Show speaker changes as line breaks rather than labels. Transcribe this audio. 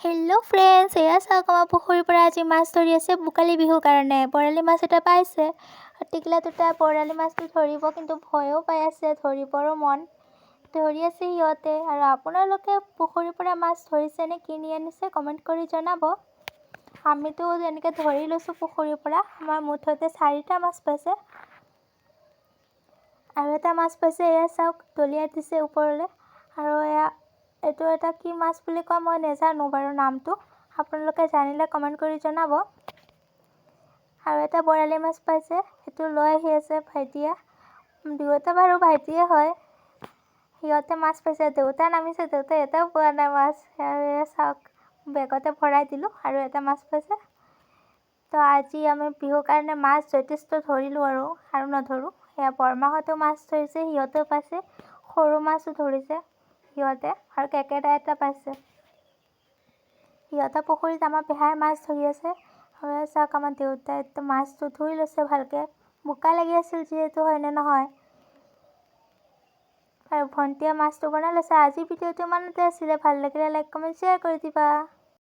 Hello' friends, এয়া চাওক আমাৰ পুখুৰীৰ পৰা আজি মাছ ধৰি আছে ভোগালী বিহুৰ কাৰণে। বৰালি মাছ এটা পাইছে। টিকলাটোতে বৰালি মাছটো ধৰিব, কিন্তু ভয়ো পাই আছে, ধৰিবৰো মন। ধৰি আছে সিহঁতে। আৰু আপোনালোকে পুখুৰীৰ পৰা মাছ ধৰিছে নে কিনি আনিছে কমেণ্ট কৰি জনাব। আমিতো এনেকৈ ধৰি লৈছোঁ পুখুৰীৰ পৰা। আমাৰ মুঠতে 4টা মাছ পাইছে। আৰু এটা মাছ পাইছে, এয়া চাওক দলিয়াই দিছে ওপৰলৈ। আৰু এইটো এটা কি মাছ বুলি কয় মই নাজানো বাৰু নামটো। আপোনালোকে জানিলে কমেণ্ট কৰি জনাব। আৰু এটা বৰালি মাছ পাইছে, সেইটো লৈ আহি আছে ভাইটিয়ে। দুয়োটা বাৰু ভাইটিয়ে হয়। সিহঁতে মাছ পাইছে, দেউতা নামিছে, দেউতাই এটাও পোৱা নাই মাছ। আৰু চাওক বেগতে ভৰাই দিলোঁ আৰু এটা মাছ পাইছে। তো আজি আমি বিহুৰ কাৰণে মাছ যথেষ্ট ধৰিলোঁ আৰু নধৰোঁ। সেয়া বৰমাহঁতেও মাছ ধৰিছে, সিহঁতেও পাইছে। সৰু মাছো ধৰিছে সিহঁতে, আৰু কেকেৰা এটা পাইছে। সিহঁতৰ পুখুৰীত আমাৰ পেহাই মাছ ধৰি আছে। আৰু চাওক আমাৰ দেউতাই মাছটো ধুই লৈছে ভালকৈ। বোকা লাগি আছিল যিহেতু, হয়নে নহয়। আৰু ভণ্টিয়ে মাছটো বনাই লৈছে। আজি ভিডিঅ'টো ইমানতে আছিলে। ভাল লাগিলে লাইক কমেণ্ট শ্বেয়াৰ কৰি দিবা।